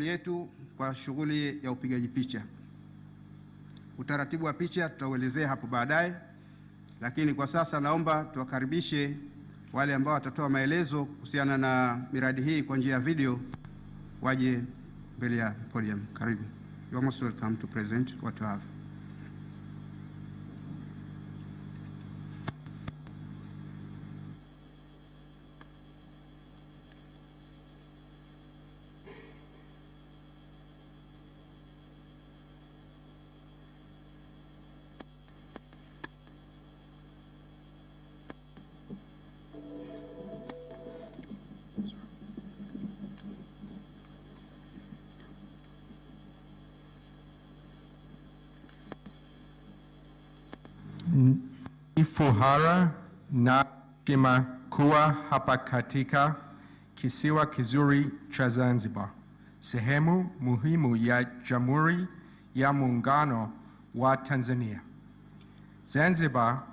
yetu kwa shughuli ya upigaji picha. Utaratibu wa picha tutauelezea hapo baadaye, lakini kwa sasa naomba tuwakaribishe wale ambao watatoa maelezo kuhusiana na miradi hii kwa njia ya video waje mbele ya podium. Karibu. You are most welcome to present what you have. Fuhara na heshima kuwa hapa katika kisiwa kizuri cha Zanzibar, sehemu muhimu ya Jamhuri ya Muungano wa Tanzania. Zanzibar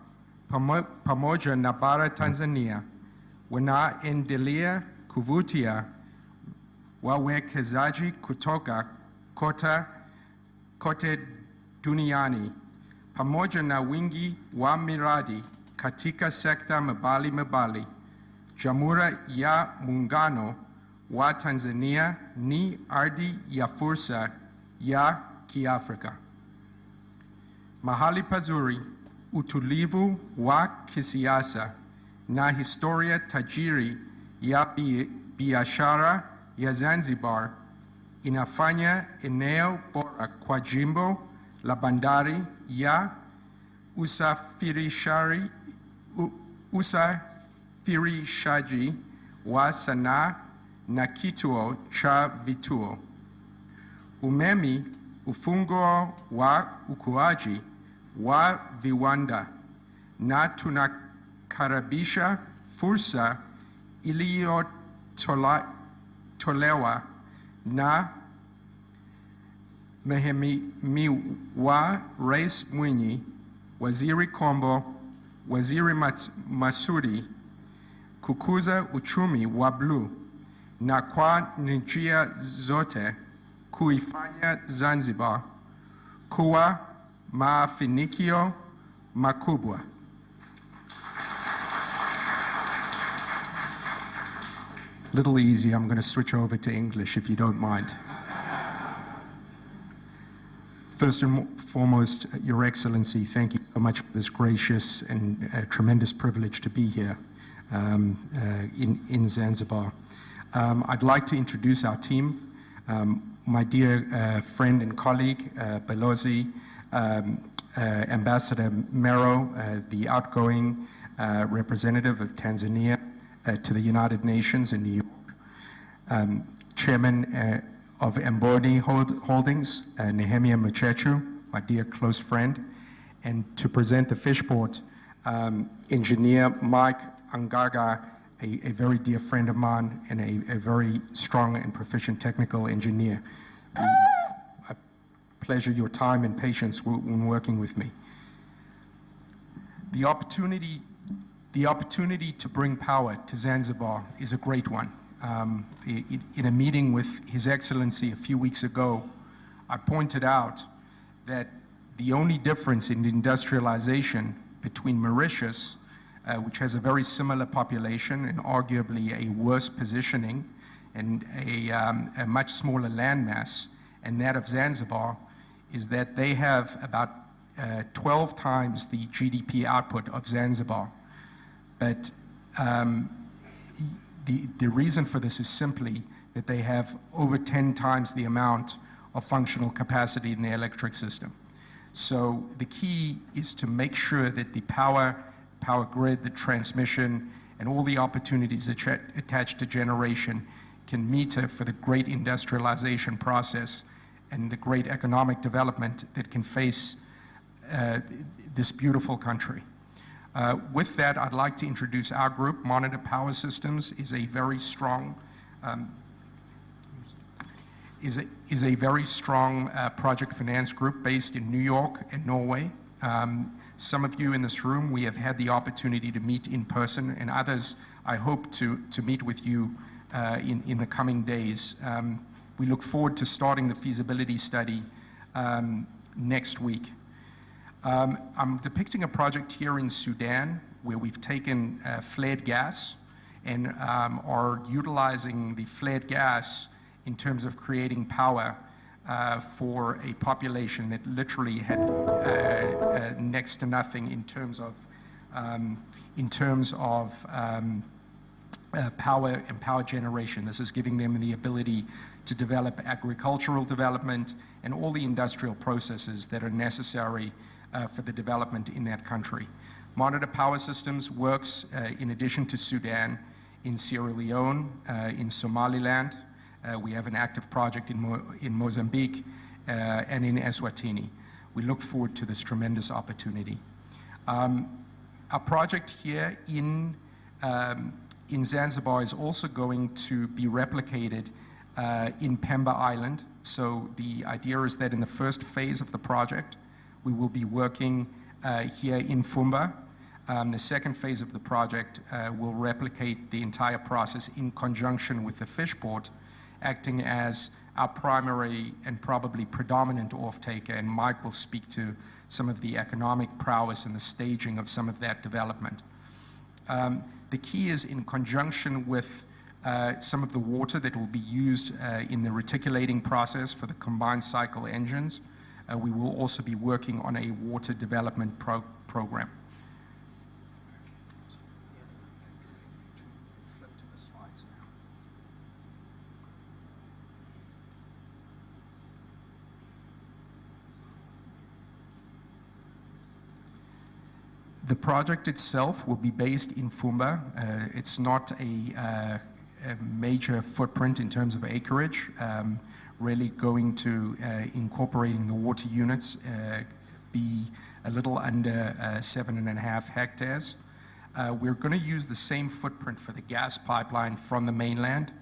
pamoja na bara Tanzania wanaendelea kuvutia wawekezaji kutoka kote duniani pamoja na wingi wa miradi katika sekta mbalimbali. Jamhuri ya Muungano wa Tanzania ni ardhi ya fursa ya Kiafrika, mahali pazuri, utulivu wa kisiasa na historia tajiri ya biashara ya Zanzibar inafanya eneo bora kwa jimbo la bandari ya usafirishaji wa sanaa na kituo cha vituo, umeme, ufunguo wa ukuaji wa viwanda, na tunakaribisha fursa iliyotolewa na wa Rais Mwinyi, Waziri Kombo, Waziri Masudi kukuza uchumi wa bluu na kwa njia zote kuifanya Zanzibar kuwa mafanikio makubwa. Little easy, I'm going to switch over to English if you don't mind. First and foremost, Your Excellency, thank you so much for this gracious and tremendous privilege to be here in Zanzibar. I'd like to introduce our team. My dear friend and colleague, Balozi, Ambassador Mero, the outgoing representative of Tanzania to the United Nations in New York, Chairman of Mboni Holdings, Nehemia Mchechu, my dear close friend, and to present the Fishport, Engineer Mike Angaga, a very dear friend of mine and a very strong and proficient technical engineer. I pleasure your time and patience when working with me. The opportunity to bring power to Zanzibar is a great one. In a meeting with His Excellency a few weeks ago, I pointed out that the only difference in industrialization between Mauritius, which has a very similar population and arguably a worse positioning and a much smaller landmass, and that of Zanzibar, is that they have about 12 times the GDP output of Zanzibar. But the reason for this is simply that they have over 10 times the amount of functional capacity in the electric system. So the key is to make sure that the power grid, the transmission, and all the opportunities attached to generation can meter for the great industrialization process and the great economic development that can face this beautiful country. With that, I'd like to introduce our group. Monitor Power Systems is a very strong project finance group based in New York and Norway. Some of you in this room, we have had the opportunity to meet in person, and others I hope to meet with you in the coming days. We look forward to starting the feasibility study next week. I'm depicting a project here in Sudan where we've taken flared gas and are utilizing the flared gas in terms of creating power for a population that literally had next to nothing in terms of power and power generation. This is giving them the ability to develop agricultural development and all the industrial processes that are necessary for the development in that country. Monitor Power Systems works, in addition to Sudan, in Sierra Leone, in Somaliland. We have an active project in Mozambique and in Eswatini. We look forward to this tremendous opportunity. Our project here in Zanzibar is also going to be replicated in Pemba Island. So the idea is that in the first phase of the project, we will be working here in Fumba. The second phase of the project will replicate the entire process in conjunction with the fish port, acting as our primary and probably predominant off-taker, and Mike will speak to some of the economic prowess and the staging of some of that development. The key is in conjunction with some of the water that will be used in the reticulating process for the combined cycle engines. We will also be working on a water development program. The project itself will be based in Fumba. It's not a major footprint in terms of acreage, really going to incorporating the water units, be a little under 7.5 hectares. We're going to use the same footprint for the gas pipeline from the mainland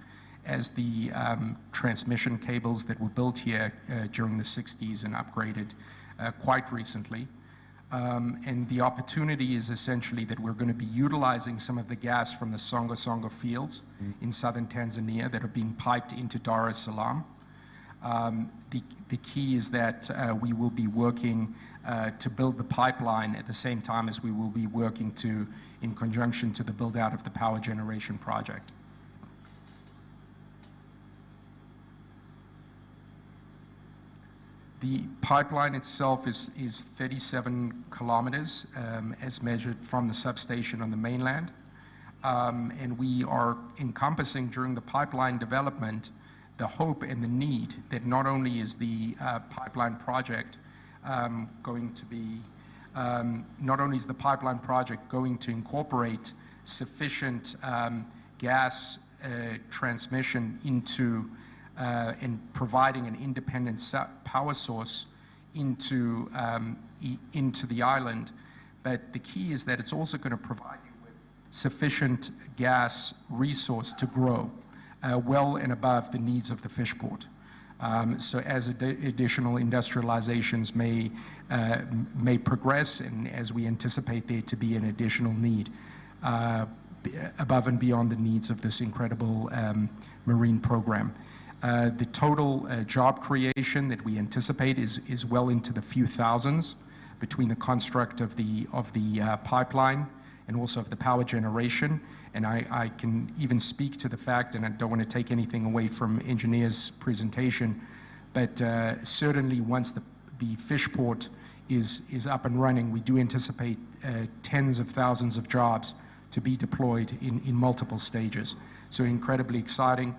as the transmission cables that were built here during the 60s and upgraded quite recently. And the opportunity is essentially that we're going to be utilizing some of the gas from the Songa Songa fields in southern Tanzania that are being piped into Dar es Salaam. The key is that we will be working to build the pipeline at the same time as we will be working in conjunction to the build out of the power generation project. The pipeline itself is 37 kilometers as measured from the substation on the mainland. And we are encompassing during the pipeline development the hope and the need that not only is the pipeline project going to incorporate sufficient gas transmission into and providing an independent power source into the island, but the key is that it's also going to provide you with sufficient gas resource to grow well and above the needs of the fish port. So as additional industrializations may progress, and as we anticipate there to be an additional need above and beyond the needs of this incredible marine program. The total job creation that we anticipate is well into the few thousands between the construct of the pipeline and also of the power generation. And I can even speak to the fact, and I don't want to take anything away from engineer's presentation, but certainly once the fish port is up and running, we do anticipate tens of thousands of jobs to be deployed in multiple stages. So incredibly exciting.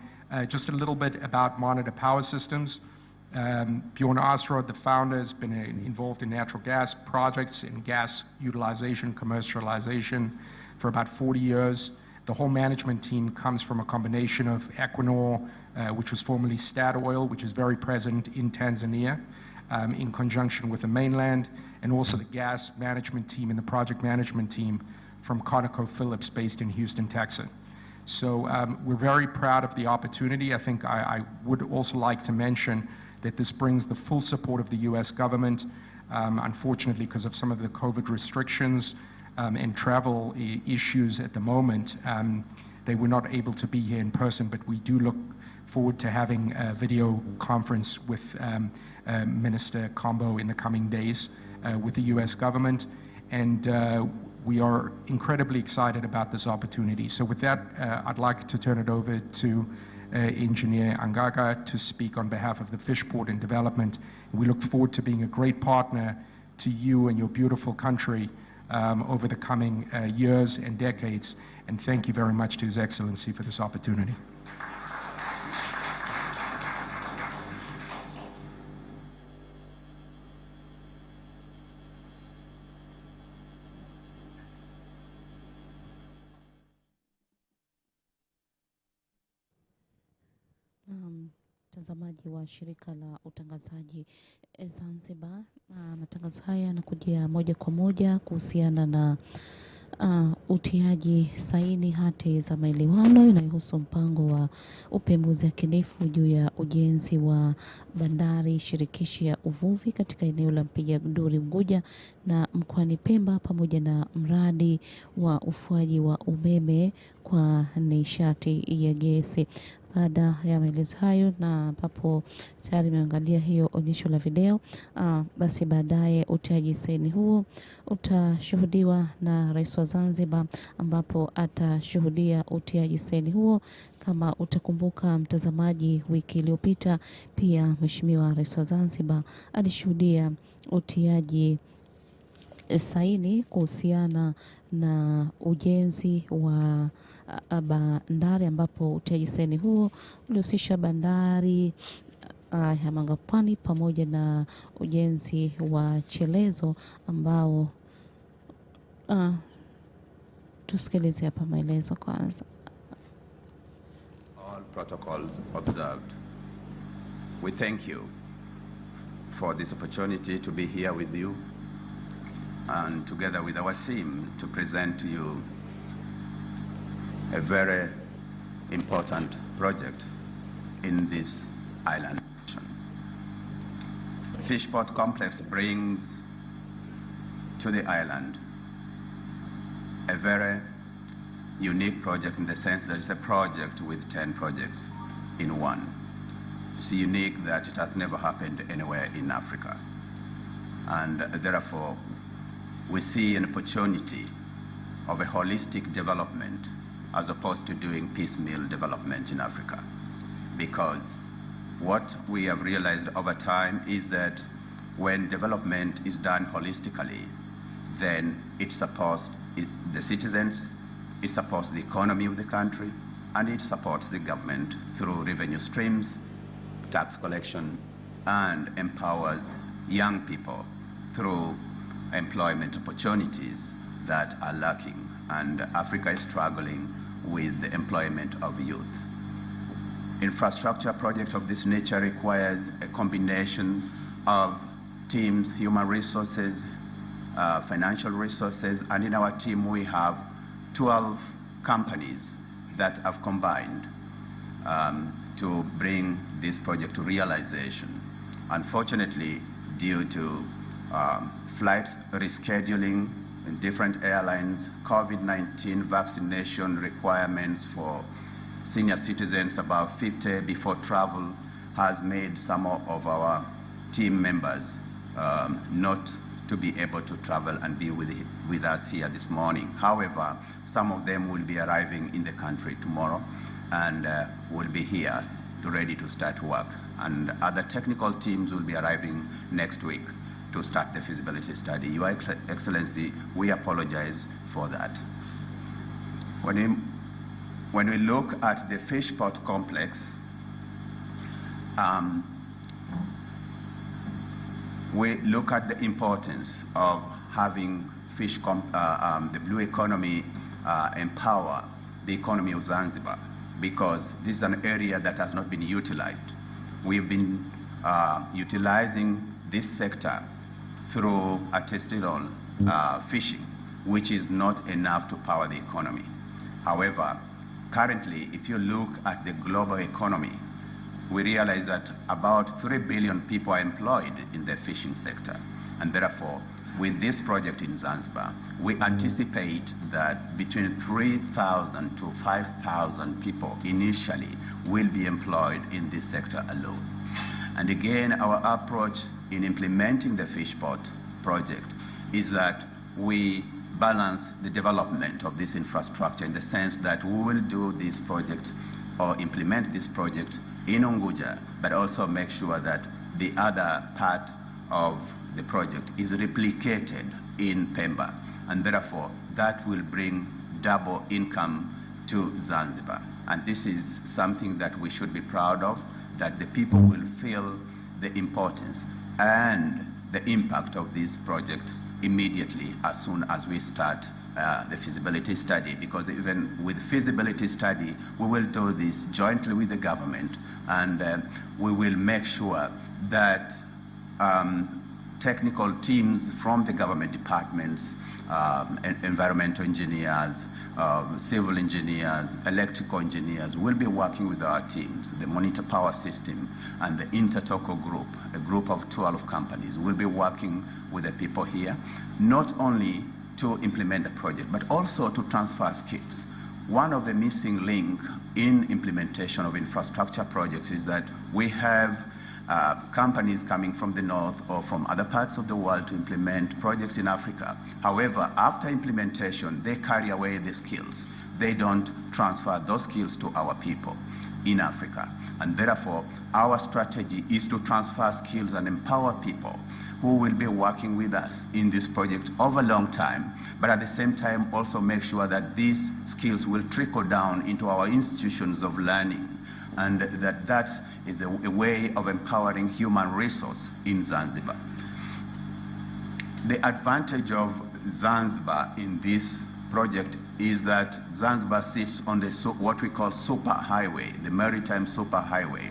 Just a little bit about Monitor Power Systems. Bjorn Asrod, the founder, has been involved in natural gas projects and gas utilization, commercialization for about 40 years. The whole management team comes from a combination of Equinor, which was formerly Statoil, which is very present in Tanzania, in conjunction with the mainland, and also the gas management team and the project management team from ConocoPhillips based in Houston, Texas. So we're very proud of the opportunity. I think I would also like to mention that this brings the full support of the US government. Unfortunately, because of some of the COVID restrictions and travel issues at the moment, they were not able to be here in person, but we do look forward to having a video conference with Minister Combo in the coming days with the US government. And we are incredibly excited about this opportunity. So with that, I'd like to turn it over to Engineer Angaga to speak on behalf of the Fishport and Development. We look forward to being a great partner to you and your beautiful country over the coming years and decades. And thank you very much to His Excellency for this opportunity. Mtazamaji wa shirika la utangazaji Zanzibar, matangazo haya yanakujia moja kwa moja kuhusiana na utiaji saini hati za maelewano inayohusu mpango wa upembuzi yakinifu juu ya ujenzi wa bandari shirikishi ya uvuvi katika eneo la Mpiga Duri Unguja na mkoani Pemba, pamoja na mradi wa ufuaji wa umeme kwa nishati ya gesi. Baada ya maelezo hayo na ambapo tayari imeangalia hiyo onyesho la video, basi baadaye utiaji saini huo utashuhudiwa na Rais wa Zanzibar, ambapo atashuhudia utiaji saini huo. Kama utakumbuka mtazamaji, wiki iliyopita pia Mheshimiwa Rais wa Zanzibar alishuhudia utiaji saini kuhusiana na ujenzi wa bandari, ambapo utiaji saini huo ulihusisha bandari ya Mangapwani pamoja na ujenzi wa chelezo ambao tusikilize hapa maelezo kwanza. All protocols observed. We thank you for this opportunity to be here with you and together with our team to present to you a very important project in this island. Fishport Complex brings to the island a very unique project in the sense that it's a project with 10 projects in one. It's unique that it has never happened anywhere in Africa. And therefore, we see an opportunity of a holistic development as opposed to doing piecemeal development in Africa. Because what we have realized over time is that when development is done holistically, then it supports the citizens, it supports the economy of the country, and it supports the government through revenue streams, tax collection, and empowers young people through employment opportunities that are lacking. And Africa is struggling with the employment of youth. Infrastructure project of this nature requires a combination of teams, human resources, financial resources, and in our team we have 12 companies that have combined to bring this project to realization. Unfortunately, due to flights rescheduling in different airlines, COVID-19 vaccination requirements for senior citizens above 50 before travel has made some of our team members not to be able to travel and be with us here this morning. However, some of them will be arriving in the country tomorrow and will be here ready to start work. And other technical teams will be arriving next week to start the feasibility study. Your Excellency, we apologize for that. When we look at the Fishport complex, we look at the importance of having the blue economy empower the economy of Zanzibar, because this is an area that has not been utilized. We've been utilizing this sector through artisanal fishing, which is not enough to power the economy. However, currently, if you look at the global economy, we realize that about 3 billion people are employed in the fishing sector. And therefore, with this project in Zanzibar, we anticipate that between 3,000 to 5,000 people initially will be employed in this sector alone. And again, our approach in implementing the fish port project is that we balance the development of this infrastructure in the sense that we will do this project or implement this project in Unguja, but also make sure that the other part of the project is replicated in Pemba, and therefore that will bring double income to Zanzibar. And this is something that we should be proud of, that the people will feel the importance and the impact of this project immediately as soon as we start the feasibility study, because even with feasibility study, we will do this jointly with the government, and we will make sure that technical teams from the government departments, environmental engineers, civil engineers, electrical engineers will be working with our teams. The Monitor Power System and the Intertoco Group, a group of 12 companies, will be working with the people here, not only to implement the project, but also to transfer skills. One of the missing links in implementation of infrastructure projects is that we have companies coming from the north or from other parts of the world to implement projects in Africa. However, after implementation, they carry away the skills. They don't transfer those skills to our people in Africa. And therefore, our strategy is to transfer skills and empower people who will be working with us in this project over a long time, but at the same time also make sure that these skills will trickle down into our institutions of learning, and that is a way of empowering human resource in Zanzibar. The advantage of Zanzibar in this project is that Zanzibar sits on the what we call super highway, the maritime super highway,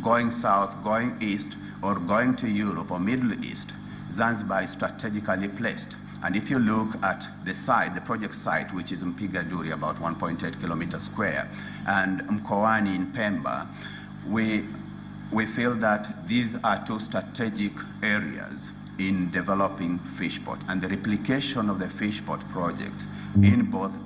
going south, going east, or going to Europe or Middle East. Zanzibar is strategically placed. And if you look at the site, the project site, which is Mpiga Duri, about 1.8 kilometers square, and Mkoani in Pemba, we feel that these are two strategic areas in developing Fishport. And the replication of the Fishport project in both,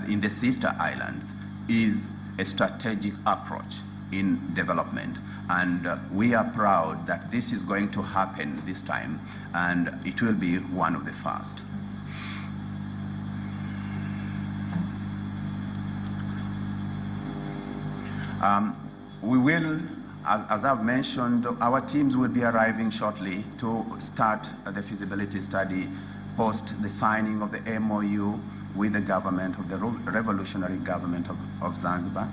in the sister islands, is a strategic approach in development. And we are proud that this is going to happen this time, and it will be one of the first. We will, as I've mentioned, our teams will be arriving shortly to start the feasibility study post the signing of the MOU with the government, of the revolutionary government of Zanzibar.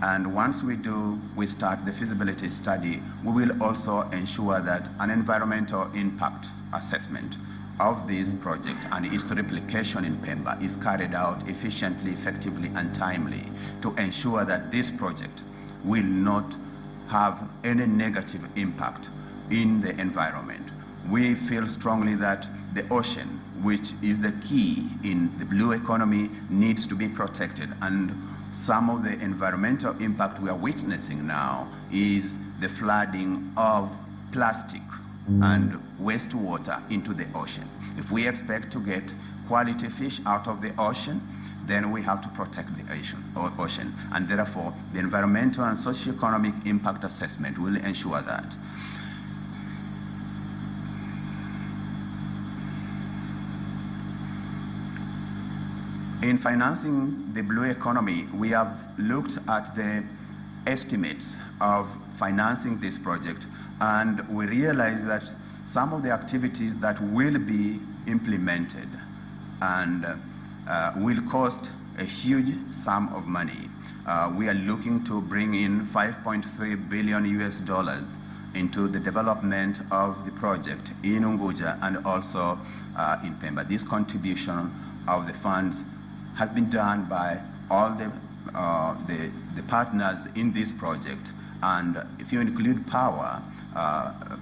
And once we start the feasibility study, we will also ensure that an environmental impact assessment of this project and its replication in Pemba is carried out efficiently, effectively, and timely to ensure that this project will not have any negative impact in the environment. We feel strongly that the ocean, which is the key in the blue economy, needs to be protected, and some of the environmental impact we are witnessing now is the flooding of plastic and wastewater into the ocean. If we expect to get quality fish out of the ocean, then we have to protect the ocean. And therefore, the environmental and socioeconomic impact assessment will ensure that. In financing the blue economy, we have looked at the estimates of financing this project, and we realize that some of the activities that will be implemented and will cost a huge sum of money. We are looking to bring in $5.3 billion into the development of the project in Unguja and also in Pemba. This contribution of the funds has been done by all the partners in this project, and if you include power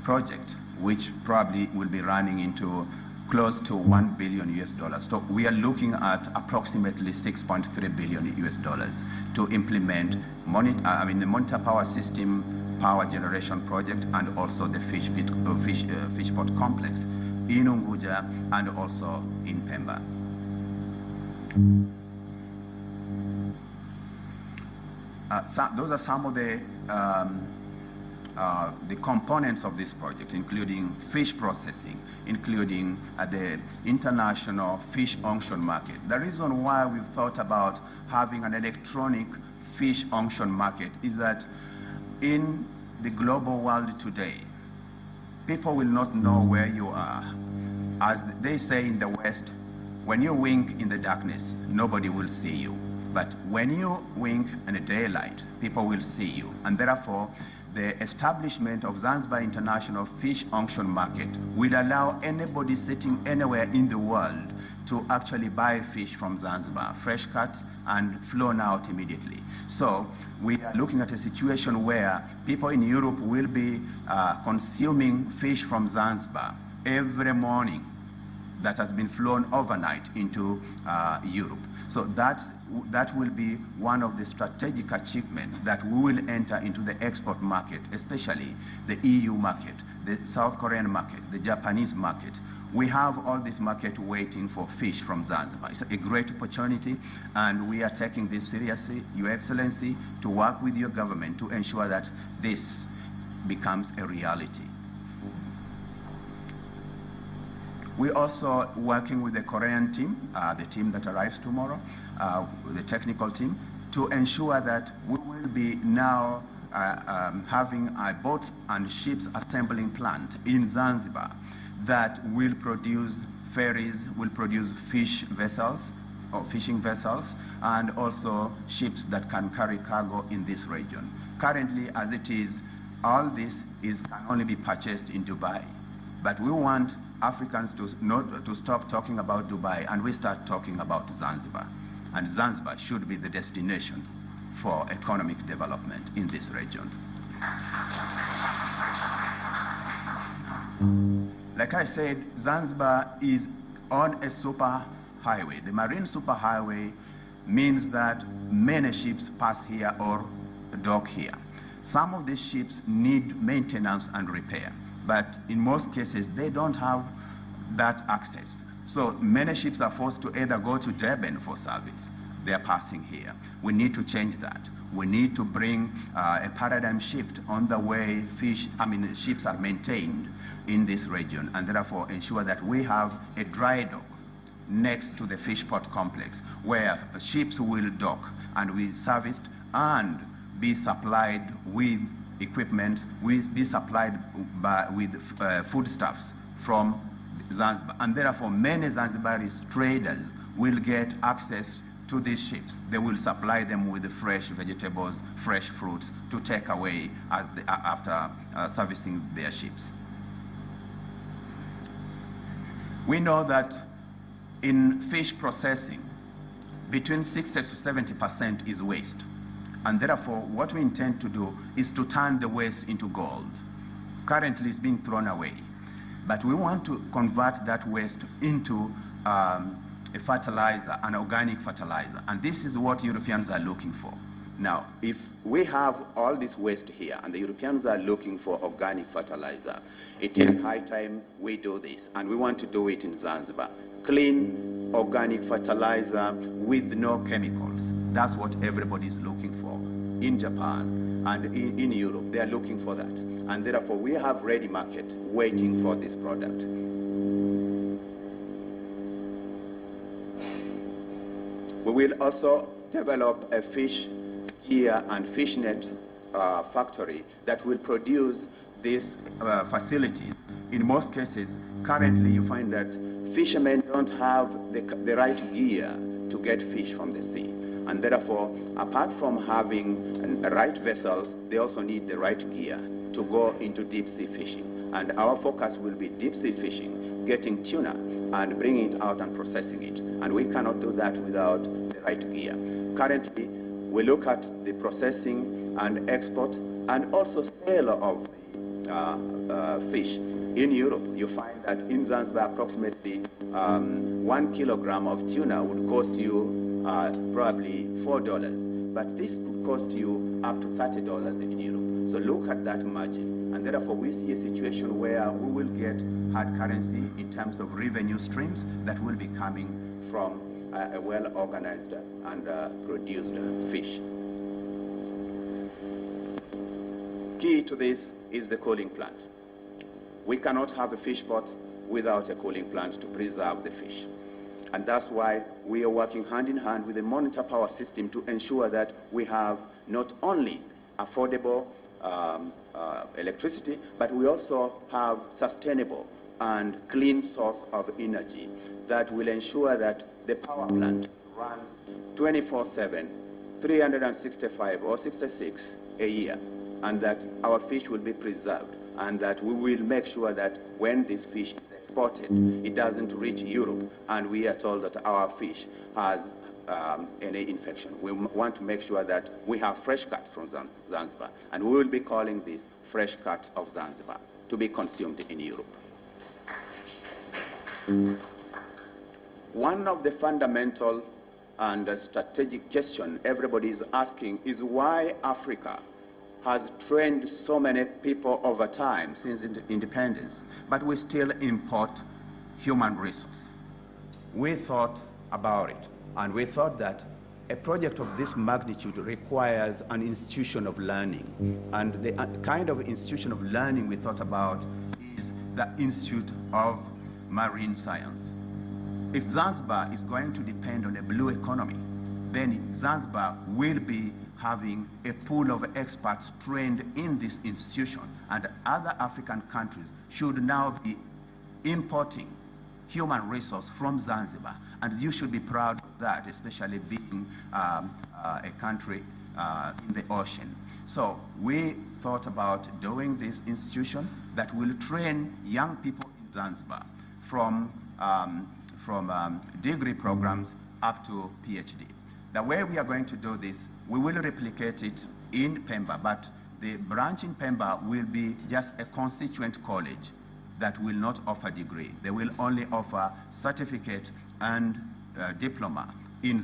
project, which probably will be running into close to $1 billion. So we are looking at approximately $6.3 billion to implement the Monitor Power System power generation project and also the Fishport complex in Unguja and also in Pemba. those are some of the components of this project, including fish processing, including the international fish auction market. The reason why we've thought about having an electronic fish auction market is that in the global world today, people will not know where you are. As they say in the West, when you wink in the darkness, nobody will see you. But when you wink in the daylight, people will see you. And therefore, the establishment of Zanzibar International Fish Auction Market will allow anybody sitting anywhere in the world to actually buy fish from Zanzibar, fresh cuts and flown out immediately. So we are looking at a situation where people in Europe will be consuming fish from Zanzibar every morning that has been flown overnight into Europe. So that will be one of the strategic achievements that we will enter into the export market, especially the EU market, the South Korean market, the Japanese market. We have all this market waiting for fish from Zanzibar. It's a great opportunity, and we are taking this seriously, Your Excellency, to work with your government to ensure that this becomes a reality. We're also working with the Korean team, the team that arrives tomorrow, the technical team, to ensure that we will be now having a boat and ships assembling plant in Zanzibar that will produce ferries, will produce fish vessels or fishing vessels, and also ships that can carry cargo in this region. Currently, as it is, all this can only be purchased in Dubai. But we want Africans to stop talking about Dubai and we start talking about Zanzibar. And Zanzibar should be the destination for economic development in this region. Like I said, Zanzibar is on a super highway. The marine superhighway means that many ships pass here or dock here. Some of these ships need maintenance and repair, but in most cases, they don't have that access. So many ships are forced to either go to Durban for service. They are passing here. We need to change that. We need to bring a paradigm shift on the way ships are maintained in this region, and therefore ensure that we have a dry dock next to the fish port complex where ships will dock and be serviced and be supplied with equipment, be supplied with foodstuffs from Zanzibar. And therefore many Zanzibaris traders will get access to these ships. They will supply them with the fresh vegetables, fresh fruits to take away after servicing their ships. We know that in fish processing, between 60 to 70% is waste. And therefore, what we intend to do is to turn the waste into gold. Currently, it's being thrown away. But we want to convert that waste into a fertilizer, an organic fertilizer. And this is what Europeans are looking for. Now, if we have all this waste here and the Europeans are looking for organic fertilizer, it is high time we do this. And we want to do it in Zanzibar. Clean, organic fertilizer with no chemicals. That's what everybody is looking for in Japan and in Europe. They are looking for that. And therefore, we have ready market waiting for this product. We will also develop a fish gear and fish net factory that will produce this facility. In most cases, currently you find that fishermen don't have the right gear to get fish from the sea. And therefore, apart from having the right vessels, they also need the right gear to go into deep sea fishing. And our focus will be deep sea fishing, getting tuna and bringing it out and processing it. And we cannot do that without the right gear. Currently, we look at the processing and export and also sale of fish. In Europe, you find that in Zanzibar, approximately 1 kilogram of tuna would cost you probably $4, but this could cost you up to $30 in Europe. So look at that margin. And therefore, we see a situation where we will get hard currency in terms of revenue streams that will be coming from a well-organized and produced fish. key to this is the cooling plant. We cannot have a fish pot without a cooling plant to preserve the fish. And that's why we are working hand in hand with the monitor power system to ensure that we have not only affordable electricity, but we also have sustainable and clean source of energy that will ensure that the power plant runs 24/7, 365 or 66 a year, and that our fish will be preserved, and that we will make sure that when this fish is exported, it doesn't reach Europe and we are told that our fish has any infection. We want to make sure that we have fresh cuts from Zanzibar, and we will be calling this fresh cuts of Zanzibar to be consumed in Europe. One of the fundamental and strategic question everybody is asking is why Africa has trained so many people over time since independence, but we still import human resource. We thought about it, and we thought that a project of this magnitude requires an institution of learning. And the kind of institution of learning we thought about is the Institute of Marine Science. If Zanzibar is going to depend on a blue economy, then Zanzibar will be having a pool of experts trained in this institution, and other African countries should now be importing human resource from Zanzibar, and you should be proud of that, especially being a country in the ocean. So we thought about doing this institution that will train young people in Zanzibar from degree programs up to PhD. The way we are going to do this, we will replicate it in Pemba, but the branch in Pemba will be just a constituent college that will not offer degree. They will only offer certificate and diploma in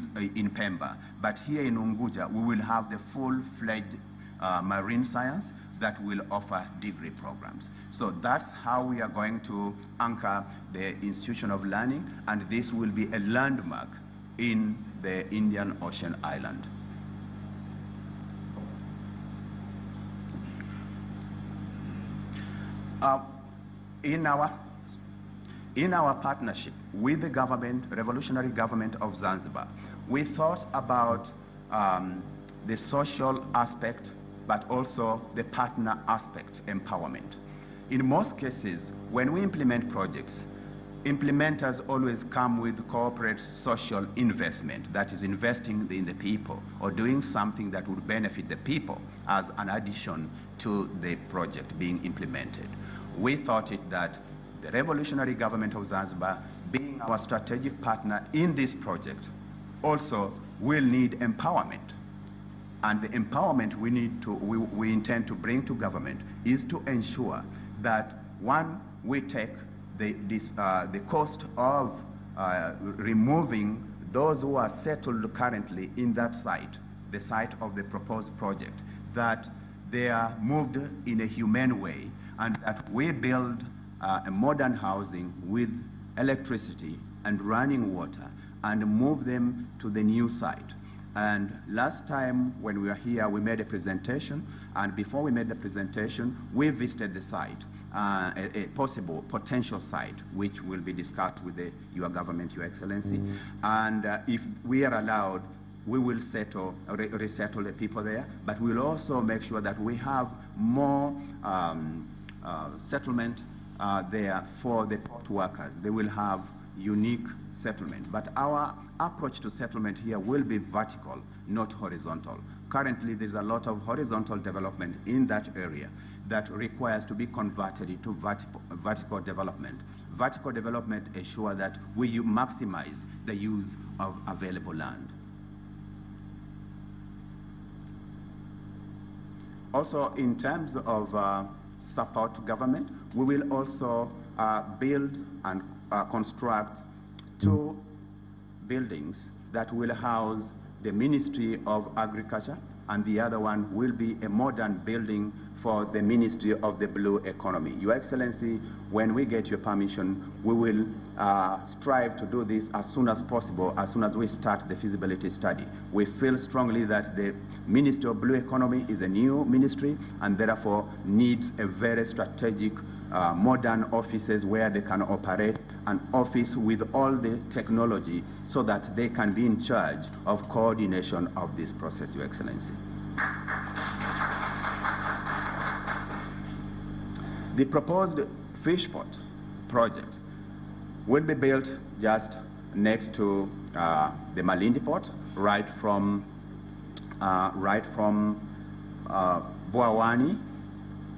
Pemba. But here in Unguja, we will have the full-fledged marine science that will offer degree programs. So that's how we are going to anchor the institution of learning, and this will be a landmark in the Indian Ocean island. In our partnership with the government, revolutionary government of Zanzibar, we thought about the social aspect, but also the partner aspect, empowerment. In most cases, when we implement projects, implementers always come with corporate social investment, that is investing in the people or doing something that would benefit the people as an addition to the project being implemented. We thought it that the revolutionary government of Zanzibar, being our strategic partner in this project, also will need empowerment. And the empowerment we intend to bring to government is to ensure that, one, we take the cost of removing those who are settled currently in that site, the site of the proposed project, that they are moved in a humane way, and that we build a modern housing with electricity and running water and move them to the new site. And last time when we were here, we made a presentation, and before we made the presentation, we visited the site, a possible potential site, which will be discussed with your government, Your Excellency. And if we are allowed, we will resettle the people there, but we'll also make sure that we have more settlement there for the port workers. They will have unique settlement. But our approach to settlement here will be vertical, not horizontal. Currently, there's a lot of horizontal development in that area that requires to be converted into vertical development. Vertical development ensures that we maximize the use of available land. Also, in terms of support to government, we will also build and construct 2 buildings that will house the Ministry of Agriculture and the other one will be a modern building for the Ministry of the Blue Economy. Your Excellency, when we get your permission, we will strive to do this as soon as possible, as soon as we start the feasibility study. We feel strongly that the Ministry of Blue Economy is a new ministry and therefore needs a very strategic modern offices where they can operate an office with all the technology so that they can be in charge of coordination of this process, Your Excellency. The proposed fish port project will be built just next to the Malindi port, right from Bwawani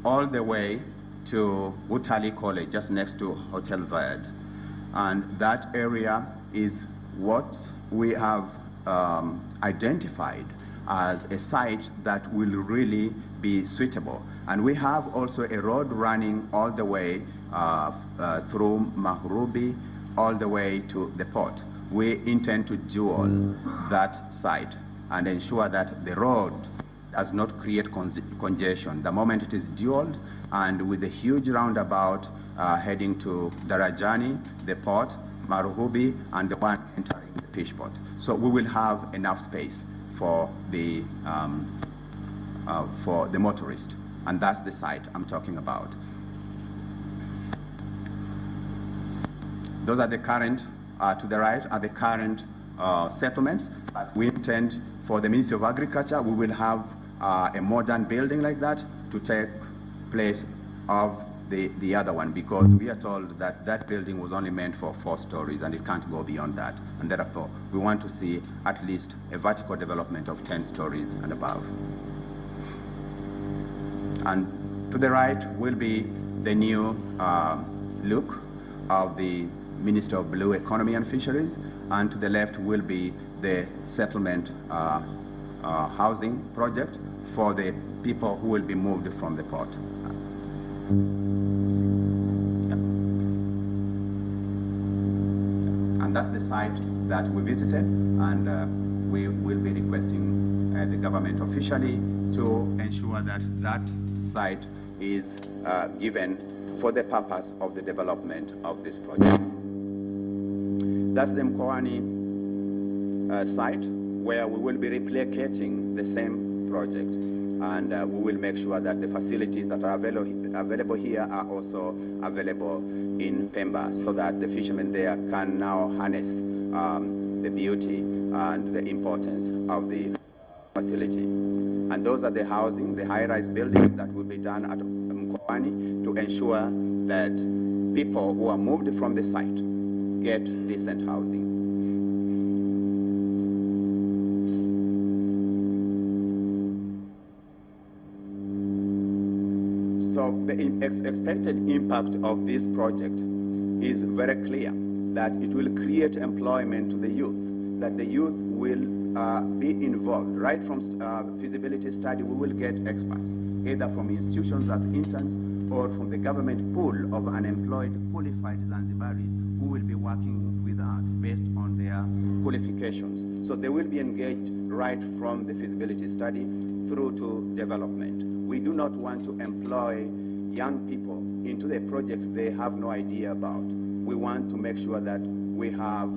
all the way to Utali College, just next to Hotel Verde. And that area is what we have identified as a site that will really be suitable. And we have also a road running all the way through Mahurubi, all the way to the port. We intend to dual that site and ensure that the road does not create congestion. The moment it is dualed and with a huge roundabout heading to Darajani, the port, Maruhubi, and the one entering the fish port. So we will have enough space for the motorist, and that's the site I'm talking about. Those are the current, to the right are the current settlements. But we intend for the Ministry of Agriculture, we will have a modern building like that to take place of the other one, because we are told that that building was only meant for 4 stories and it can't go beyond that. And therefore, we want to see at least a vertical development of 10 stories and above. And to the right will be the new look of the Minister of Blue Economy and Fisheries, and to the left will be the settlement housing project for the people who will be moved from the port. And that's the site that we visited, and we will be requesting the government officially to ensure that that site is given for the purpose of the development of this project. That's the Mkoani site where we will be replicating the same project, and we will make sure that the facilities that are available here are also available in Pemba, so that the fishermen there can now harness the beauty and the importance of the facility. And those are the housing, the high-rise buildings that will be done at Mkoani to ensure that people who are moved from the site get decent housing. So the expected impact of this project is very clear, that it will create employment to the youth, that the youth will be involved. Right from feasibility study, we will get experts, either from institutions as interns or from the government pool of unemployed qualified Zanzibaris who will be working with us based on their qualifications. So they will be engaged right from the feasibility study through to development. We do not want to employ young people into the projects they have no idea about. We want to make sure that we have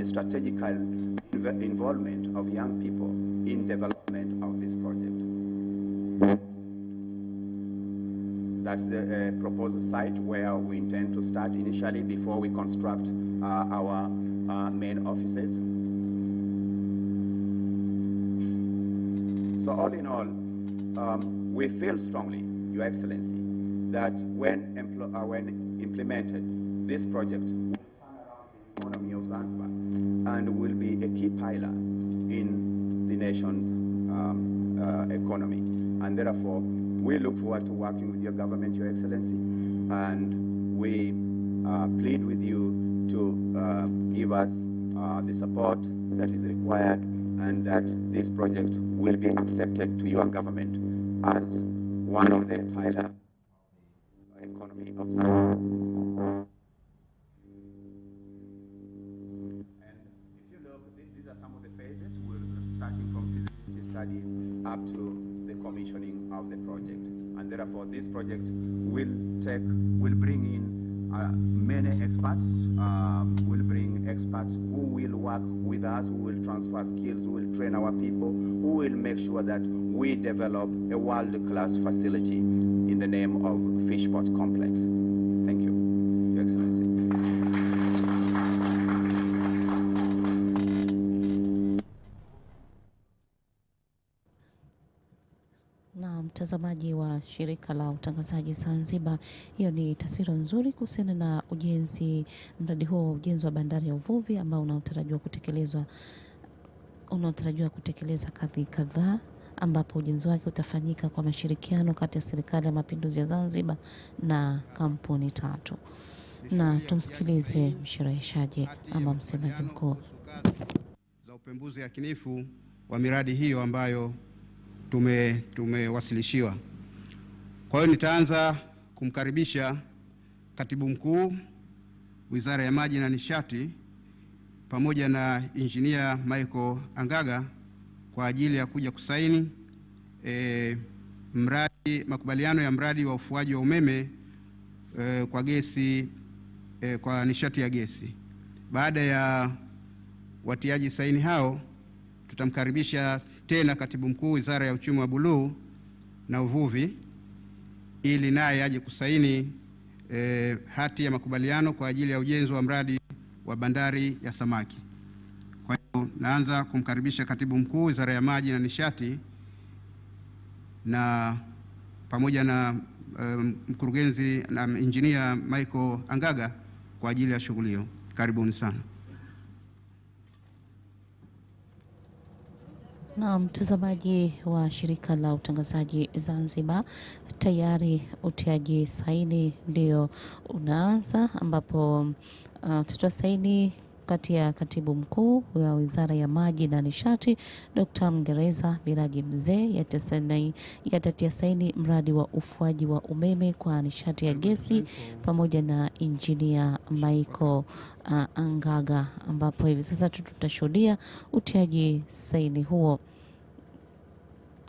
strategical involvement of young people in development of this project. That's the proposed site where we intend to start initially before we construct our main offices. So all in all, we feel strongly, Your Excellency, that when implemented, this project will turn around the economy of Zanzibar and will be a key pillar in the nation's economy. And therefore, we look forward to working with your government, Your Excellency, and we plead with you to give us the support that is required, and that this project will be accepted to your government as one of the pillar economy of Zanzibar. And if you look, these are some of the phases. We're starting from studies up to the commissioning of the project. And therefore, this project will bring in many experts, will bring experts who will work with us, who will transfer skills, who will train our people, who will make sure that we develop a world-class facility in the name of Fishport Complex. Thank you, Your Excellency. Na mtazamaji wa shirika la utangazaji Zanzibar, hiyo ni taswira nzuri kuhusiana na mradi huo wa ujenzi wa bandari ya uvuvi ambao unatarajiwa kutekeleza kadhi kadhaa, ambapo ujenzi wake utafanyika kwa mashirikiano kati ya Serikali ya Mapinduzi ya Zanzibar na kampuni 3. Na tumsikilize mshereheshaji ama msemaji mkuu za upembuzi yakinifu wa miradi hiyo ambayo tumewasilishiwa. Kwa hiyo nitaanza kumkaribisha Katibu Mkuu Wizara ya Maji na Nishati pamoja na Injinia Michael Angaga kwa ajili ya kuja kusaini makubaliano ya mradi wa ufuaji wa umeme kwa gesi, kwa nishati ya gesi. Baada ya watiaji saini hao, tutamkaribisha tena Katibu Mkuu Wizara ya Uchumi wa Buluu na Uvuvi ili naye aje kusaini hati ya makubaliano kwa ajili ya ujenzi wa mradi wa bandari ya samaki. Kwa hiyo naanza kumkaribisha Katibu Mkuu Wizara ya Maji na Nishati na pamoja na mkurugenzi na Injinia Michael Angaga kwa ajili ya shughuli hiyo. Karibuni sana. Na mtazamaji wa shirika la utangazaji Zanzibar, tayari utiaji saini ndio unaanza, ambapo tutatoa saini kati ya Katibu Mkuu wa Wizara ya Maji na Nishati Dr. Mngereza Miraji Mzee yatatia saini mradi wa ufuaji wa umeme kwa nishati ya gesi pamoja na Injinia Michael Angaga, ambapo hivi sasa tutashuhudia utiaji saini huo,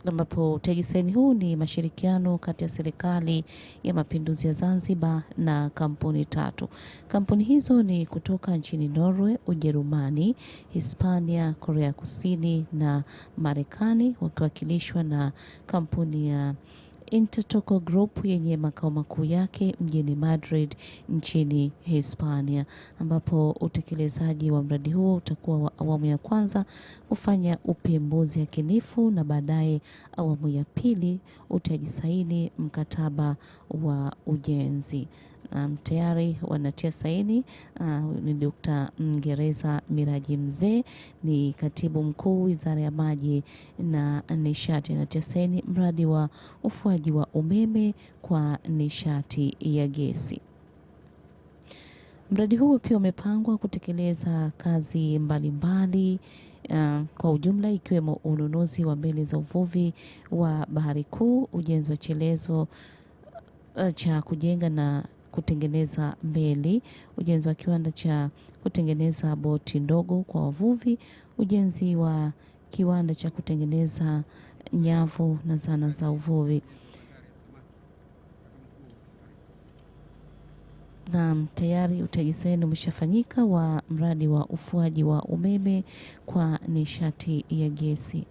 ambapo utiaji saini huu ni mashirikiano kati ya Serikali ya Mapinduzi ya Zanzibar na kampuni 3. Kampuni hizo ni kutoka nchini Norway, Ujerumani, Hispania, Korea Kusini na Marekani, wakiwakilishwa na kampuni ya Intertoco Group yenye makao makuu yake mjini Madrid nchini Hispania, ambapo utekelezaji wa mradi huo utakuwa wa awamu ya kwanza kufanya upembuzi yakinifu na baadaye awamu ya pili utajisaini mkataba wa ujenzi. Tayari wanatia saini ni Dr. Mngereza Miraji Mzee, ni Katibu Mkuu Wizara ya Maji na Nishati, anatia saini mradi wa ufuaji wa umeme kwa nishati ya gesi. Mradi huu pia umepangwa kutekeleza kazi mbalimbali kwa ujumla, ikiwemo ununuzi wa meli za uvuvi wa Bahari Kuu, ujenzi wa chelezo cha kujenga na kutengeneza meli, ujenzi wa kiwanda cha kutengeneza boti ndogo kwa wavuvi, ujenzi wa kiwanda cha kutengeneza nyavu na zana za uvuvi. Na tayari utiaji saini umeshafanyika wa mradi wa ufuaji wa umeme kwa nishati ya gesi.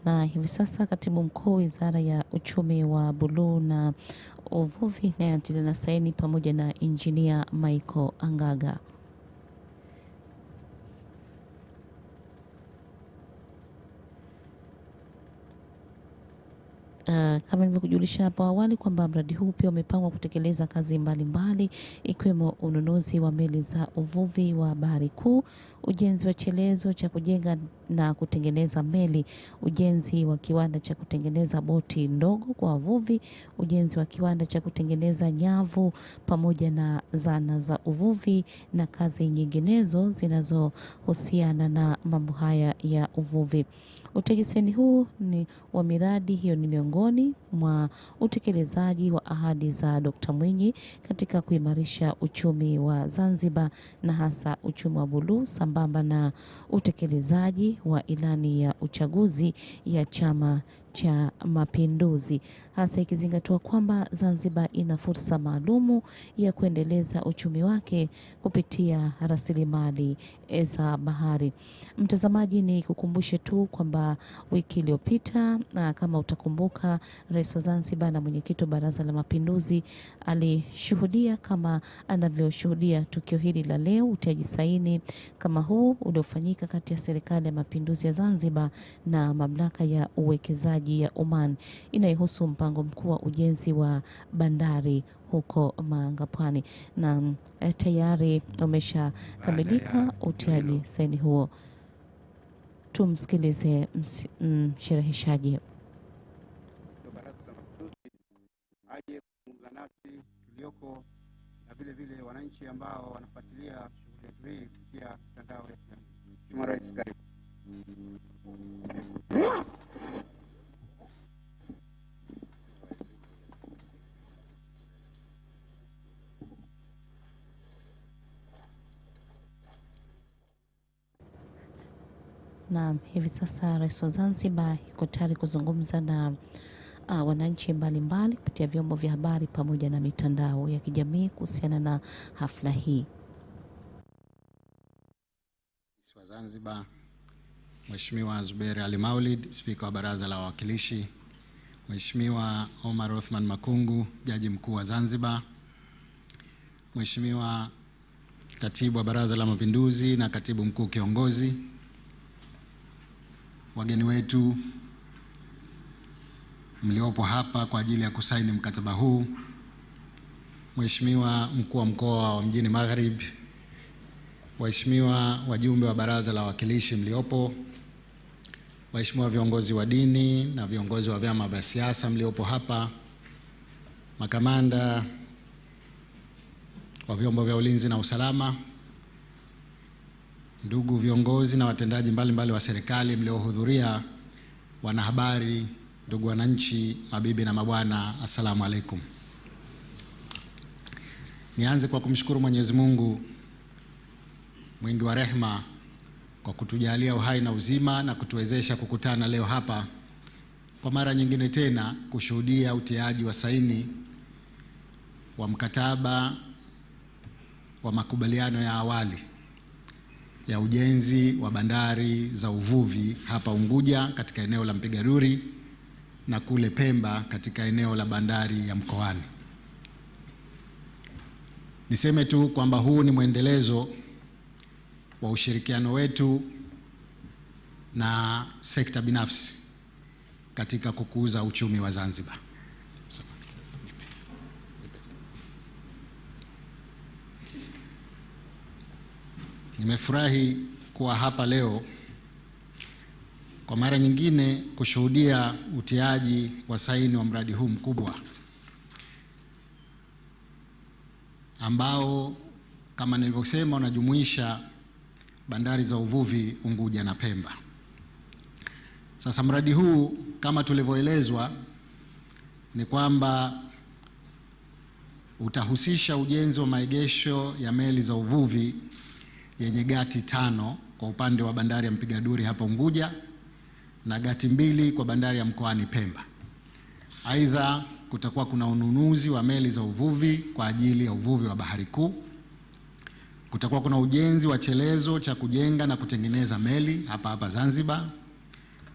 Na hivi sasa Katibu Mkuu Wizara ya Uchumi wa Buluu na Uvuvi naye anatia na saini pamoja na Injinia Michael Angaga. Kama nilivyokujulisha hapo awali kwamba mradi huu pia umepangwa kutekeleza kazi mbalimbali, ikiwemo ununuzi wa meli za uvuvi wa Bahari Kuu, ujenzi wa chelezo cha kujenga na kutengeneza meli, ujenzi wa kiwanda cha kutengeneza boti ndogo kwa wavuvi, ujenzi wa kiwanda cha kutengeneza nyavu pamoja na zana za uvuvi na kazi nyinginezo zinazohusiana na mambo haya ya uvuvi. Utekelezaji huu ni wa miradi hiyo ni miongoni mwa utekelezaji wa ahadi za Dr. Mwinyi katika kuimarisha uchumi wa Zanzibar na hasa uchumi wa buluu, sambamba na utekelezaji wa ilani ya uchaguzi ya Chama cha Mapinduzi, hasa ikizingatiwa kwamba Zanzibar ina fursa maalumu ya kuendeleza uchumi wake kupitia rasilimali za bahari. Mtazamaji, ni kukumbushe tu kwamba wiki iliyopita, kama utakumbuka, Rais wa Zanzibar na mwenyekiti wa Baraza la Mapinduzi alishuhudia kama anavyoshuhudia tukio hili la leo, utiaji saini kama huu uliofanyika kati ya Serikali ya Mapinduzi ya Zanzibar na Mamlaka ya Uwekezaji ya Oman inayohusu mpango mkuu wa ujenzi wa bandari huko Mangapwani, na tayari umeshakamilika utiaji saini huo. Tumsikilize mshereheshaji. Aje kuungana nasi tulioko na vile vile wananchi ambao wanafuatilia shughuli hii kupitia mtandao ya kijamii. Mheshimiwa Rais, karibu. Na hivi sasa Rais wa Zanzibar yuko tayari kuzungumza na wananchi mbalimbali kupitia vyombo vya habari pamoja na mitandao ya kijamii kuhusiana na hafla hii. Rais wa Zanzibar Mheshimiwa Zuberi Ali Maulid, Spika wa Baraza la Wawakilishi, Mheshimiwa Omar Othman Makungu, Jaji Mkuu wa Zanzibar, Mheshimiwa Katibu wa Baraza la Mapinduzi na Katibu Mkuu Kiongozi, wageni wetu mliopo hapa kwa ajili ya kusaini mkataba huu, Mheshimiwa Mkuu wa Mkoa wa Mjini Magharibi, waheshimiwa wajumbe wa Baraza la Wawakilishi mliopo, waheshimiwa viongozi wa dini na viongozi wa vyama vya siasa mliopo hapa, makamanda wa vyombo vya ulinzi na usalama, ndugu viongozi na watendaji mbalimbali wa serikali mliohudhuria, wanahabari, ndugu wananchi, mabibi na mabwana, assalamu alaikum. Nianze kwa kumshukuru Mwenyezi Mungu mwingi wa rehema kwa kutujalia uhai na uzima na kutuwezesha kukutana leo hapa kwa mara nyingine tena kushuhudia utiaji wa saini wa mkataba wa makubaliano ya awali ya ujenzi wa bandari za uvuvi hapa Unguja katika eneo la Mpigaduri na kule Pemba katika eneo la bandari ya Mkoani. Niseme tu kwamba huu ni mwendelezo wa ushirikiano wetu na sekta binafsi katika kukuza uchumi wa Zanzibar. Nimefurahi kuwa hapa leo kwa mara nyingine kushuhudia utiaji wa saini wa mradi huu mkubwa ambao kama nilivyosema unajumuisha bandari za uvuvi Unguja na Pemba. Sasa mradi huu kama tulivyoelezwa ni kwamba utahusisha ujenzi wa maegesho ya meli za uvuvi yenye gati 5 kwa upande wa bandari ya Mpigaduri hapa Unguja na gati 2 kwa bandari ya Mkoani Pemba. Aidha, kutakuwa kuna ununuzi wa meli za uvuvi kwa ajili ya uvuvi wa bahari kuu. Kutakuwa kuna ujenzi wa chelezo cha kujenga na kutengeneza meli hapa Zanzibar.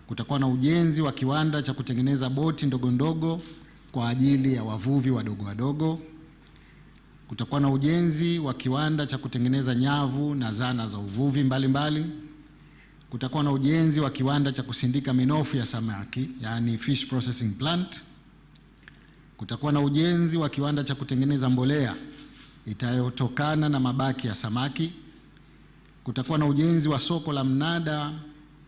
Kutakuwa na ujenzi wa kiwanda cha kutengeneza boti ndogo ndogo kwa ajili ya wavuvi wadogo wadogo. Kutakuwa na ujenzi wa kiwanda cha kutengeneza nyavu na zana za uvuvi mbalimbali. Kutakuwa na ujenzi wa kiwanda cha kusindika minofu ya samaki, yani fish processing plant. Kutakuwa na ujenzi wa kiwanda cha kutengeneza mbolea itayotokana na mabaki ya samaki. Kutakuwa na ujenzi wa soko la mnada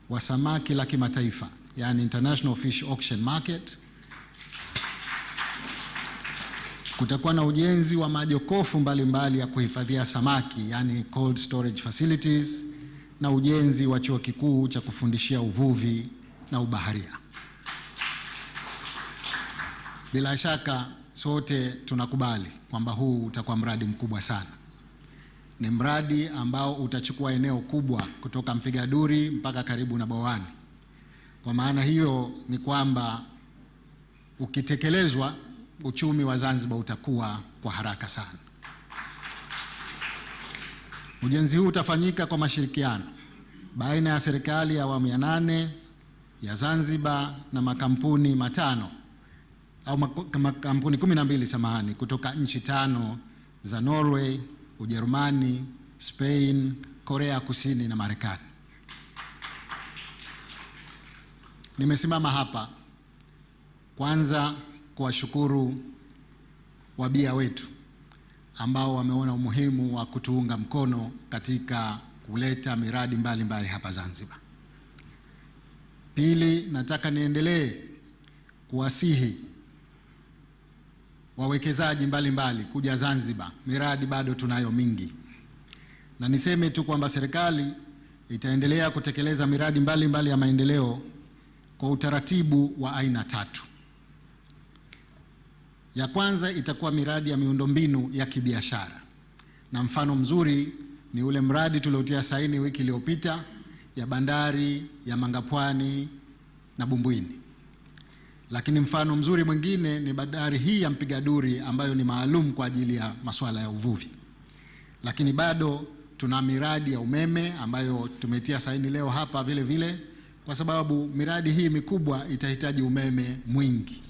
wa samaki la kimataifa, yani International Fish Auction Market. Kutakuwa na ujenzi wa majokofu mbalimbali ya kuhifadhia samaki, yani cold storage facilities, na ujenzi wa chuo kikuu cha kufundishia uvuvi na ubaharia. Bila shaka sote tunakubali kwamba huu utakuwa mradi mkubwa sana. Ni mradi ambao utachukua eneo kubwa kutoka mpiga duri mpaka karibu na bwawani. Kwa maana hiyo ni kwamba ukitekelezwa, uchumi wa Zanzibar utakuwa kwa haraka sana. Ujenzi huu utafanyika kwa mashirikiano baina ya serikali ya awamu ya 8 ya Zanzibar na makampuni matano au makampuni 12 samahani, kutoka nchi 5 za Norway, Ujerumani, Spain, Korea Kusini na Marekani. Nimesimama hapa kwanza kuwashukuru wabia wetu ambao wameona umuhimu wa kutuunga mkono katika kuleta miradi mbalimbali hapa Zanzibar. Pili, nataka niendelee kuwasihi wawekezaji mbalimbali kuja Zanzibar. Miradi bado tunayo mingi, na niseme tu kwamba serikali itaendelea kutekeleza miradi mbalimbali ya maendeleo kwa utaratibu wa aina 3. Ya kwanza itakuwa miradi ya miundombinu ya kibiashara, na mfano mzuri ni ule mradi tuliotia saini wiki iliyopita ya bandari ya Mangapwani na Bumbwini. Lakini mfano mzuri mwingine ni bandari hii ya Mpiga Duri ambayo ni maalum kwa ajili ya masuala ya uvuvi. Lakini bado tuna miradi ya umeme ambayo tumetia saini leo hapa vile vile, kwa sababu miradi hii mikubwa itahitaji umeme mwingi.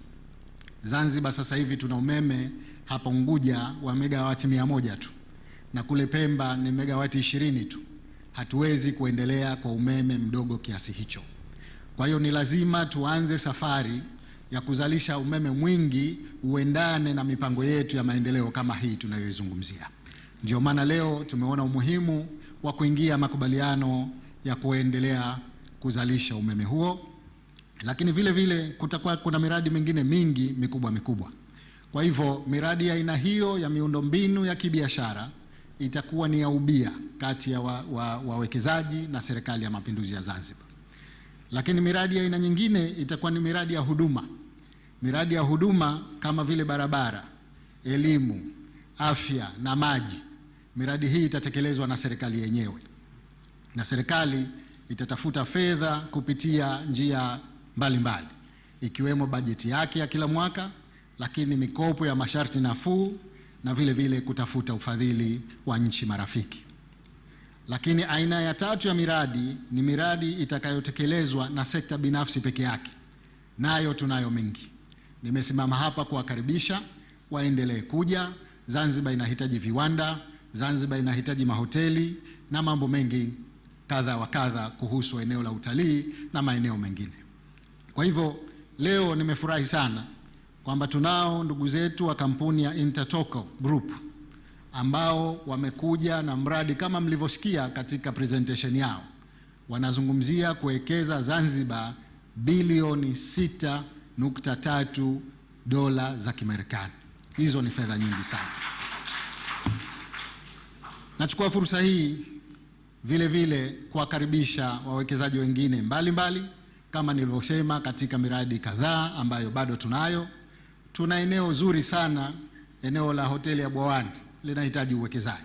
Zanzibar sasa hivi tuna umeme hapa Unguja wa megawati 100 tu, na kule Pemba ni megawati 20 tu. Hatuwezi kuendelea kwa umeme mdogo kiasi hicho. Kwa hiyo ni lazima tuanze safari ya kuzalisha umeme mwingi uendane na mipango yetu ya maendeleo kama hii tunayoizungumzia. Ndio maana leo tumeona umuhimu wa kuingia makubaliano ya kuendelea kuzalisha umeme huo. Lakini vile vile kutakuwa kuna miradi mingine mingi mikubwa. Kwa hivyo miradi ya aina hiyo ya miundombinu ya kibiashara itakuwa ni ya ubia kati ya wawekezaji na serikali ya Mapinduzi ya Zanzibar. Lakini miradi ya aina nyingine itakuwa ni miradi ya huduma. Miradi ya huduma kama vile barabara, elimu, afya na maji. Miradi hii itatekelezwa na serikali yenyewe, na serikali itatafuta fedha kupitia njia mbalimbali, ikiwemo bajeti yake ya kila mwaka, lakini mikopo ya masharti nafuu, na vile vile kutafuta ufadhili wa nchi marafiki. Lakini aina ya 3 ya miradi ni miradi itakayotekelezwa na sekta binafsi peke yake. Nayo tunayo mingi. Nimesimama hapa kuwakaribisha waendelee kuja. Zanzibar inahitaji viwanda, Zanzibar inahitaji mahoteli na mambo mengi kadha wa kadha kuhusu eneo la utalii na maeneo mengine. Kwa hivyo leo nimefurahi sana kwamba tunao ndugu zetu wa kampuni ya Intertoco Group ambao wamekuja na mradi kama mlivyosikia katika presentation yao. Wanazungumzia kuwekeza Zanzibar bilioni 6.3 dola za Kimarekani. Hizo ni fedha nyingi sana. Nachukua fursa hii vile vile kuwakaribisha wawekezaji wengine mbalimbali kama nilivyosema katika miradi kadhaa ambayo bado tunayo. Tuna eneo zuri sana, eneo la hoteli ya Bwawani linahitaji uwekezaji.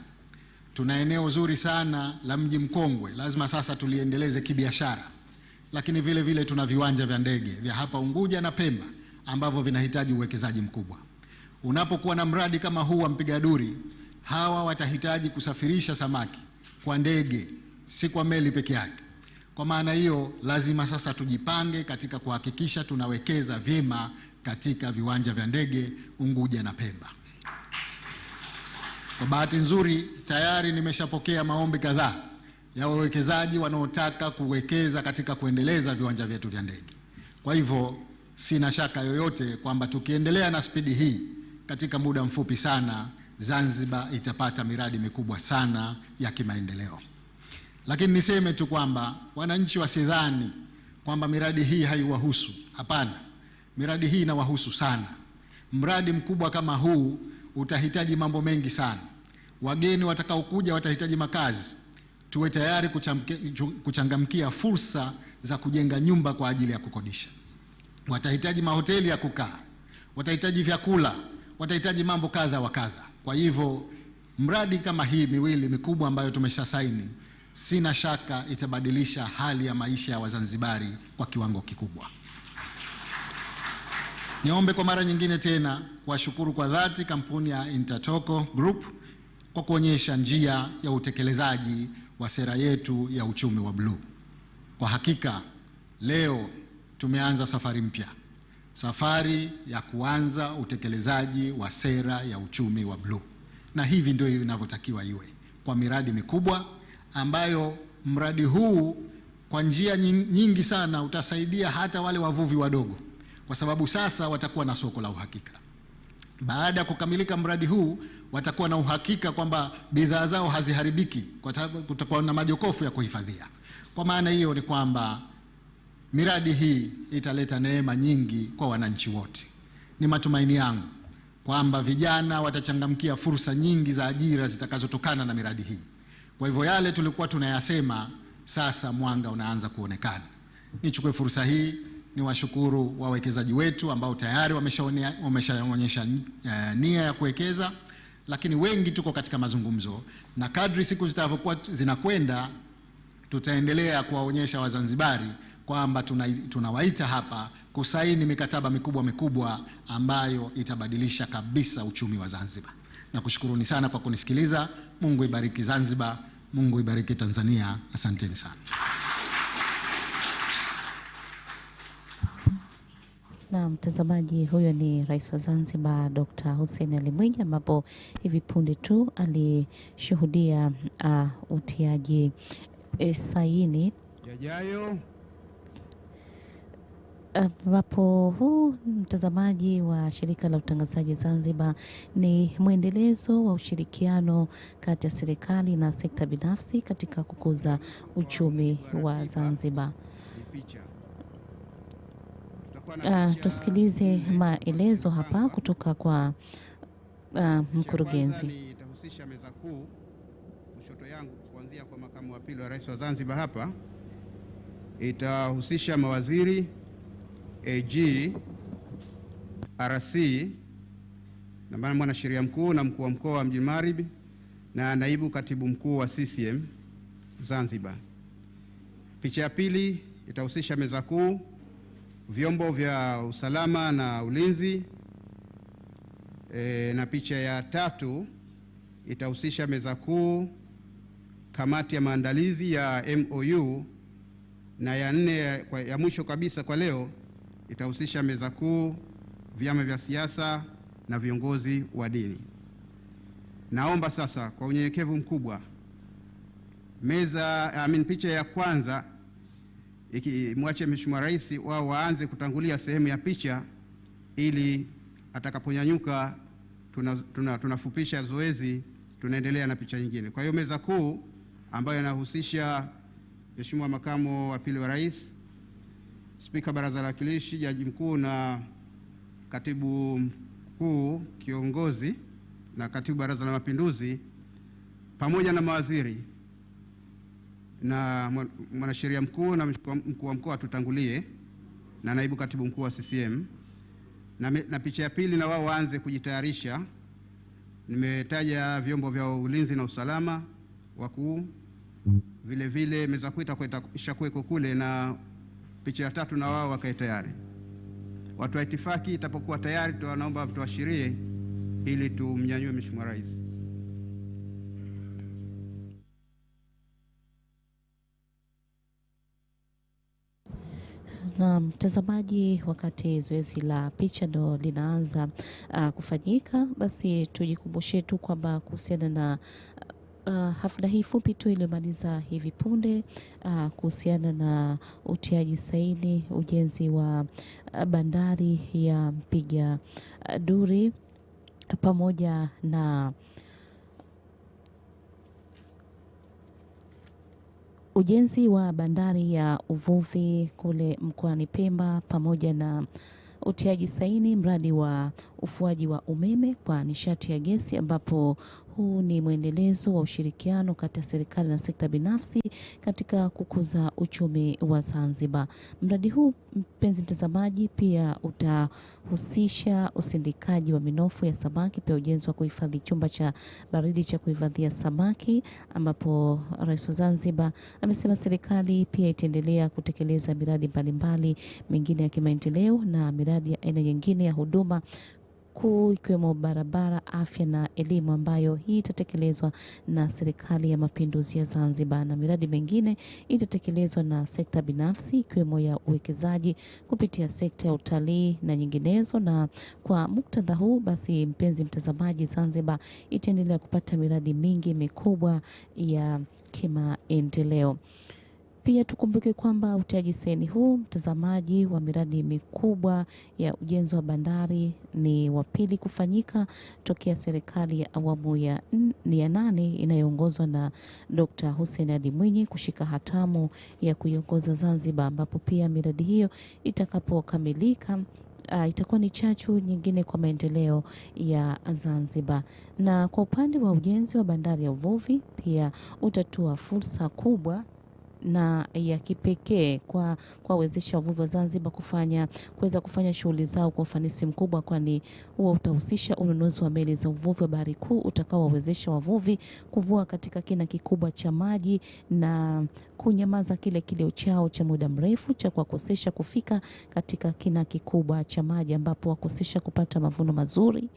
Tuna eneo zuri sana la Mji Mkongwe, lazima sasa tuliendeleze kibiashara. Lakini vile vile tuna viwanja vya ndege vya hapa Unguja na Pemba ambavyo vinahitaji uwekezaji mkubwa. Unapokuwa na mradi kama huu wa Mpiga Duri, hawa watahitaji kusafirisha samaki kwa ndege, si kwa meli peke yake. Kwa maana hiyo lazima sasa tujipange katika kuhakikisha tunawekeza vyema katika viwanja vya ndege Unguja na Pemba. Kwa bahati nzuri tayari nimeshapokea maombi kadhaa ya wawekezaji wanaotaka kuwekeza katika kuendeleza viwanja vyetu vya ndege. Kwa hivyo sina shaka yoyote kwamba tukiendelea na spidi hii katika muda mfupi sana Zanzibar itapata miradi mikubwa sana ya kimaendeleo. Lakini niseme tu kwamba wananchi wasidhani kwamba miradi hii haiwahusu. Hapana, miradi hii inawahusu sana. Mradi mkubwa kama huu utahitaji mambo mengi sana. Wageni watakaokuja watahitaji makazi. Tuwe tayari kuchangamkia fursa za kujenga nyumba kwa ajili ya kukodisha. Watahitaji mahoteli ya kukaa, watahitaji vyakula, watahitaji mambo kadha wa kadha. Kwa hivyo mradi kama hii miwili mikubwa ambayo tumeshasaini, sina shaka itabadilisha hali ya maisha ya Wazanzibari kwa kiwango kikubwa. Niombe kwa mara nyingine tena kuwashukuru kwa dhati kampuni ya Intertoco Group kwa kuonyesha njia ya utekelezaji wa sera yetu ya uchumi wa bluu. Kwa hakika leo tumeanza safari mpya, safari ya kuanza utekelezaji wa sera ya uchumi wa bluu, na hivi ndio inavyotakiwa iwe, kwa miradi mikubwa ambayo mradi huu kwa njia nyingi sana utasaidia hata wale wavuvi wadogo, kwa sababu sasa watakuwa na soko la uhakika. Baada ya kukamilika mradi huu watakuwa na uhakika kwamba bidhaa zao haziharibiki, kwa sababu kutakuwa na majokofu ya kuhifadhia. Kwa maana hiyo ni kwamba miradi hii italeta neema nyingi kwa wananchi wote. Ni matumaini yangu kwamba vijana watachangamkia fursa nyingi za ajira zitakazotokana na miradi hii. Kwa hivyo yale tulikuwa tunayasema sasa mwanga unaanza kuonekana. Nichukue fursa hii niwashukuru wawekezaji wetu ambao tayari wameshaonyesha nia ya kuwekeza, lakini wengi tuko katika mazungumzo, na kadri siku zitavyokuwa zinakwenda tutaendelea kuwaonyesha Wazanzibari kwamba tunawaita hapa kusaini mikataba mikubwa ambayo itabadilisha kabisa uchumi wa Zanzibar. Nakushukuruni sana kwa kunisikiliza. Mungu ibariki Zanzibar, Mungu ibariki Tanzania. Asanteni sana. Na mtazamaji, huyo ni Rais wa Zanzibar Dr. Hussein Ali Mwinyi, ambapo hivi punde tu alishuhudia utiaji saini yajayo, ambapo huu mtazamaji wa shirika la utangazaji Zanzibar ni mwendelezo wa ushirikiano kati ya serikali na sekta binafsi katika kukuza uchumi wa Zanzibar. Tusikilize maelezo hapa kutoka kwa mkurugenzi. Itahusisha meza kuu kushoto yangu, kuanzia kwa makamu wa pili wa rais wa Zanzibar hapa. Itahusisha mawaziri, AG, RC, na mwanasheria mkuu na mkuu wa mkoa wa Mjini Magharibi na naibu katibu mkuu wa CCM Zanzibar. Picha ya pili itahusisha meza kuu, vyombo vya usalama na ulinzi, na picha ya tatu itahusisha meza kuu, kamati ya maandalizi ya MOU, na ya nne ya mwisho kabisa kwa leo itahusisha meza kuu, vyama vya siasa na viongozi wa dini. Naomba sasa kwa unyenyekevu mkubwa picha ya kwanza ikimwache Mheshimiwa Rais wao waanze kutangulia sehemu ya picha, ili atakaponyanyuka tunafupisha zoezi, tunaendelea na picha nyingine. Kwa hiyo meza kuu ambayo inahusisha Mheshimiwa makamu wa pili wa rais, Spika Baraza la Wawakilishi, Jaji Mkuu na Katibu Mkuu Kiongozi na Katibu Baraza la Mapinduzi, pamoja na mawaziri na mwanasheria mkuu na mkuu wa mkoa tutangulie, na naibu katibu mkuu wa CCM, na picha ya pili na wao waanze kujitayarisha. Nimetaja vyombo vya ulinzi na usalama wakuu, vile vile meza kuu itakuweko kule, na picha ya tatu na wao wakae tayari. Watu wa itifaki itapokuwa tayari, tunaomba tuashirie ili tumnyanyue Mheshimiwa Rais. Na mtazamaji, wakati zoezi la picha ndo linaanza kufanyika, basi tujikumbushe tu kwamba kuhusiana na hafla hii fupi tu iliyomaliza hivi punde kuhusiana na utiaji saini ujenzi wa bandari ya Mpiga Duri pamoja na Ujenzi wa bandari ya uvuvi kule mkoani Pemba pamoja na utiaji saini mradi wa ufuaji wa umeme kwa nishati ya gesi, ambapo huu ni mwendelezo wa ushirikiano kati ya serikali na sekta binafsi katika kukuza uchumi wa Zanzibar. Mradi huu, mpenzi mtazamaji, pia utahusisha usindikaji wa minofu ya samaki, pia ujenzi wa kuhifadhi chumba cha baridi cha kuhifadhia samaki, ambapo Rais wa Zanzibar amesema serikali pia itaendelea kutekeleza miradi mbalimbali mingine ya kimaendeleo na miradi ya aina nyingine ya huduma kuu ikiwemo barabara, afya na elimu, ambayo hii itatekelezwa na Serikali ya Mapinduzi ya Zanzibar, na miradi mingine itatekelezwa na sekta binafsi ikiwemo ya uwekezaji kupitia sekta ya utalii na nyinginezo. Na kwa muktadha huu basi, mpenzi mtazamaji, Zanzibar itaendelea kupata miradi mingi mikubwa ya kimaendeleo. Pia tukumbuke kwamba utiaji saini huu, mtazamaji, wa miradi mikubwa ya ujenzi wa bandari ni wa pili kufanyika tokea serikali ya awamu ya 8 inayoongozwa na Dr. Hussein Ali Mwinyi kushika hatamu ya kuiongoza Zanzibar, ambapo pia miradi hiyo itakapokamilika itakuwa ni chachu nyingine kwa maendeleo ya Zanzibar. Na kwa upande wa ujenzi wa bandari ya uvuvi pia utatoa fursa kubwa na ya kipekee kwa wawezesha wavuvi wa Zanzibar kuweza kufanya shughuli zao kwa ufanisi mkubwa, kwani huo utahusisha ununuzi wa meli za uvuvi wa bahari kuu utakaowawezesha wavuvi kuvua katika kina kikubwa cha maji na kunyamaza kile kilio chao cha muda mrefu cha kuwakosesha kufika katika kina kikubwa cha maji, ambapo wakosesha kupata mavuno mazuri,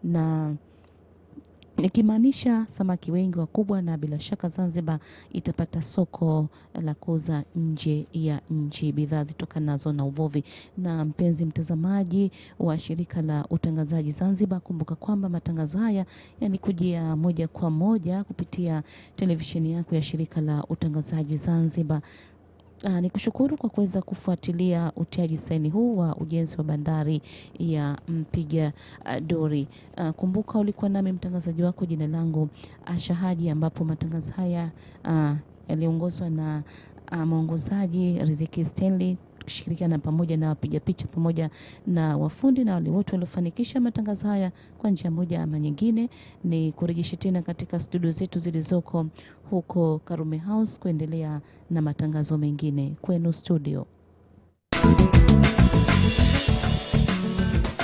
na nikimaanisha samaki wengi wakubwa, na bila shaka Zanzibar itapata soko la kuuza nje ya nchi bidhaa zitokanazo na uvuvi. Na mpenzi mtazamaji wa shirika la utangazaji Zanzibar, kumbuka kwamba matangazo haya yanikujia moja kwa moja kupitia televisheni yako ya shirika la utangazaji Zanzibar. Ni kushukuru kwa kuweza kufuatilia utiaji saini huu wa ujenzi wa bandari ya Mpiga Duri. Kumbuka ulikuwa nami mtangazaji wako, jina langu Asha Haji, ambapo matangazo haya yaliongozwa na mwongozaji Riziki Stanley, tukishirikiana pamoja na wapiga picha pamoja na wafundi na wale wote waliofanikisha matangazo haya kwa njia moja ama nyingine. Ni kurejesha tena katika studio zetu zilizoko huko Karume House kuendelea na matangazo mengine kwenu studio.